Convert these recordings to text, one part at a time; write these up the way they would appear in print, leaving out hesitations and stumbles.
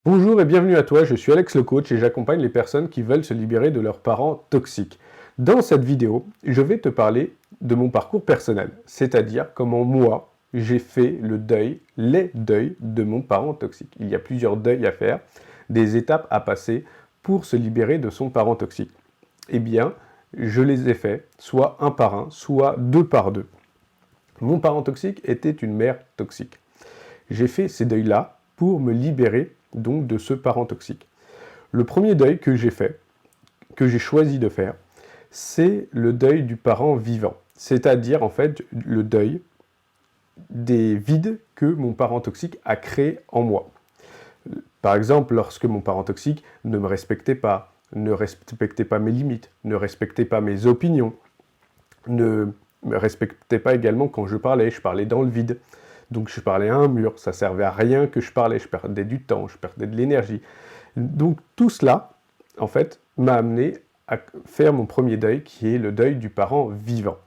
Bonjour et bienvenue à toi, je suis Alex le coach et j'accompagne les personnes qui veulent se libérer de leurs parents toxiques. Dans cette vidéo, je vais te parler de mon parcours personnel, c'est-à-dire comment moi, j'ai fait les deuils de mon parent toxique. Il y a plusieurs deuils à faire, des étapes à passer pour se libérer de son parent toxique. Eh bien, je les ai faits, soit un par un, soit deux par deux. Mon parent toxique était une mère toxique. J'ai fait ces deuils-là pour me libérer donc de ce parent toxique. Le premier deuil que j'ai fait, que j'ai choisi de faire, c'est le deuil du parent vivant. C'est-à-dire en fait le deuil des vides que mon parent toxique a créés en moi. Par exemple, lorsque mon parent toxique ne me respectait pas, ne respectait pas mes limites, ne respectait pas mes opinions, ne me respectait pas également quand je parlais dans le vide. Donc je parlais à un mur, ça servait à rien que je parlais, je perdais du temps, je perdais de l'énergie. Donc tout cela, en fait, m'a amené à faire mon premier deuil, qui est le deuil du parent vivant.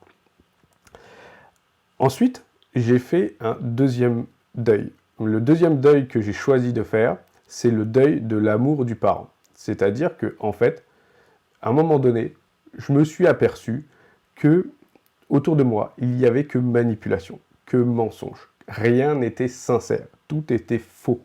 Ensuite, j'ai fait un deuxième deuil. Le deuxième deuil que j'ai choisi de faire, c'est le deuil de l'amour du parent. C'est-à-dire que, en fait, à un moment donné, je me suis aperçu que autour de moi, il n'y avait que manipulation, que mensonge. Rien n'était sincère, tout était faux.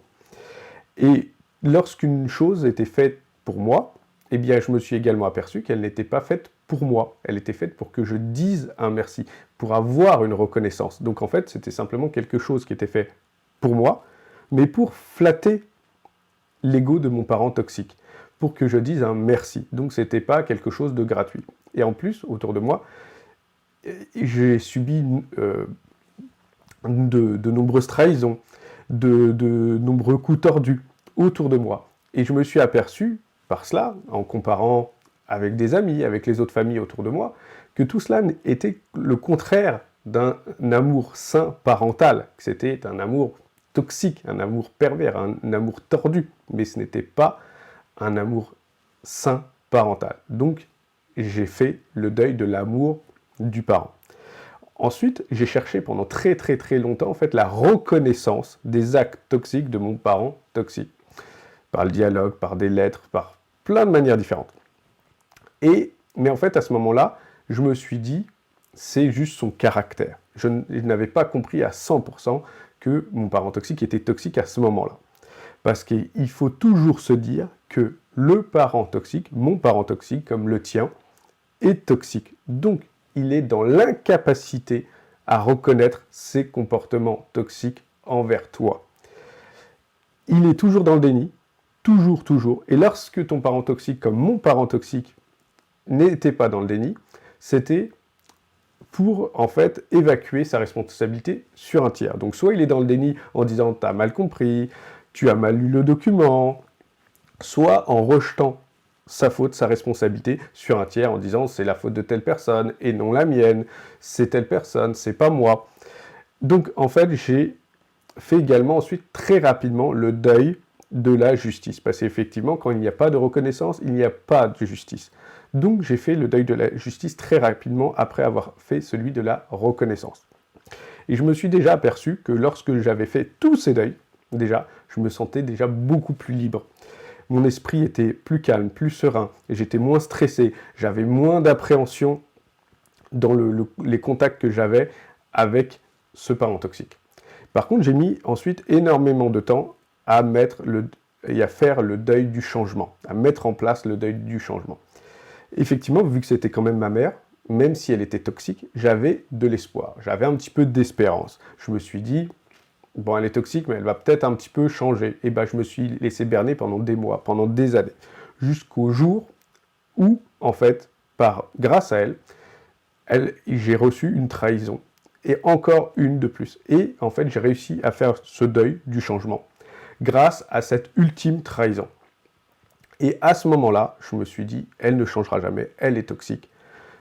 Et lorsqu'une chose était faite pour moi, eh bien, je me suis également aperçu qu'elle n'était pas faite pour moi. Elle était faite pour que je dise un merci, pour avoir une reconnaissance. Donc en fait, c'était simplement quelque chose qui était fait pour moi, mais pour flatter l'ego de mon parent toxique, pour que je dise un merci. Donc c'était pas quelque chose de gratuit. Et en plus, autour de moi, j'ai subi de nombreuses trahisons, de nombreux coups tordus autour de moi. Et je me suis aperçu, par cela, en comparant avec des amis, avec les autres familles autour de moi, que tout cela était le contraire d'un amour sain parental, que c'était un amour toxique, un amour pervers, un amour tordu, mais ce n'était pas un amour sain parental. Donc, j'ai fait le deuil de l'amour du parent. Ensuite, j'ai cherché pendant très longtemps en fait la reconnaissance des actes toxiques de mon parent toxique. Par le dialogue, par des lettres, par plein de manières différentes. Mais en fait, à ce moment-là, je me suis dit, c'est juste son caractère. Je n'avais pas compris à 100% que mon parent toxique était toxique à ce moment-là. Parce qu'il faut toujours se dire que le parent toxique, mon parent toxique, comme le tien, est toxique. Donc, il est dans l'incapacité à reconnaître ses comportements toxiques envers toi. Il est toujours dans le déni, toujours. Et lorsque ton parent toxique, comme mon parent toxique, n'était pas dans le déni, c'était pour, en fait, évacuer sa responsabilité sur un tiers. Donc, soit il est dans le déni en disant « t'as mal compris »,« tu as mal lu le document », soit en rejetant sa faute, sa responsabilité sur un tiers en disant c'est la faute de telle personne et non la mienne, c'est telle personne, c'est pas moi. Donc en fait j'ai fait également ensuite très rapidement le deuil de la justice, parce qu'effectivement quand il n'y a pas de reconnaissance, il n'y a pas de justice. Donc j'ai fait le deuil de la justice très rapidement après avoir fait celui de la reconnaissance. Et je me suis déjà aperçu que lorsque j'avais fait tous ces deuils, déjà, je me sentais déjà beaucoup plus libre. Mon esprit était plus calme, plus serein, et j'étais moins stressé, j'avais moins d'appréhension dans les contacts que j'avais avec ce parent toxique. Par contre, j'ai mis ensuite énormément de temps à faire le deuil du changement, à mettre en place le deuil du changement. Effectivement, vu que c'était quand même ma mère, même si elle était toxique, j'avais de l'espoir, j'avais un petit peu d'espérance. Je me suis dit, bon, elle est toxique, mais elle va peut-être un petit peu changer. Et ben, je me suis laissé berner pendant des mois, pendant des années, jusqu'au jour où, en fait, grâce à j'ai reçu une trahison, et encore une de plus. Et en fait, j'ai réussi à faire ce deuil du changement, grâce à cette ultime trahison. Et à ce moment-là, je me suis dit, elle ne changera jamais, elle est toxique.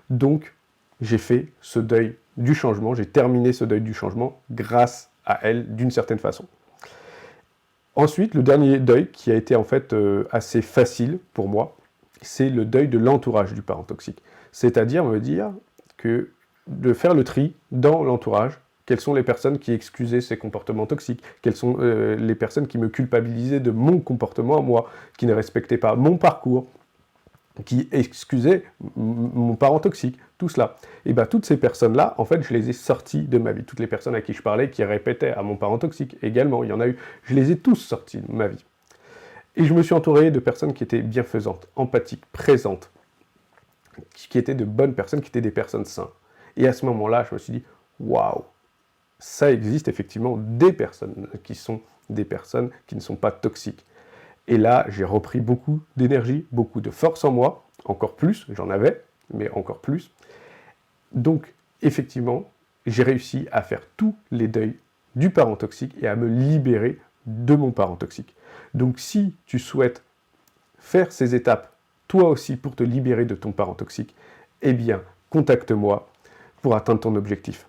Donc, j'ai fait ce deuil du changement, j'ai terminé ce deuil du changement grâce à elle, d'une certaine façon. Ensuite, le dernier deuil, qui a été en fait assez facile pour moi, c'est le deuil de l'entourage du parent toxique. C'est-à-dire me dire que de faire le tri dans l'entourage Quelles sont les personnes qui excusaient ces comportements toxiques? Quelles sont les personnes qui me culpabilisaient de mon comportement à moi, qui ne respectaient pas mon parcours, qui excusaient mon parent toxique, tout cela. Et bien toutes ces personnes-là, en fait, je les ai sorties de ma vie. Toutes les personnes à qui je parlais, qui répétaient à mon parent toxique également, il y en a eu, je les ai tous sortis de ma vie. Et je me suis entouré de personnes qui étaient bienfaisantes, empathiques, présentes, qui étaient de bonnes personnes, qui étaient des personnes saines. Et à ce moment-là, je me suis dit, waouh, ça existe effectivement des personnes qui sont des personnes qui ne sont pas toxiques. Et là, j'ai repris beaucoup d'énergie, beaucoup de force en moi, encore plus, j'en avais, mais encore plus. Donc, effectivement, j'ai réussi à faire tous les deuils du parent toxique et à me libérer de mon parent toxique. Donc, si tu souhaites faire ces étapes, toi aussi, pour te libérer de ton parent toxique, eh bien, contacte-moi pour atteindre ton objectif.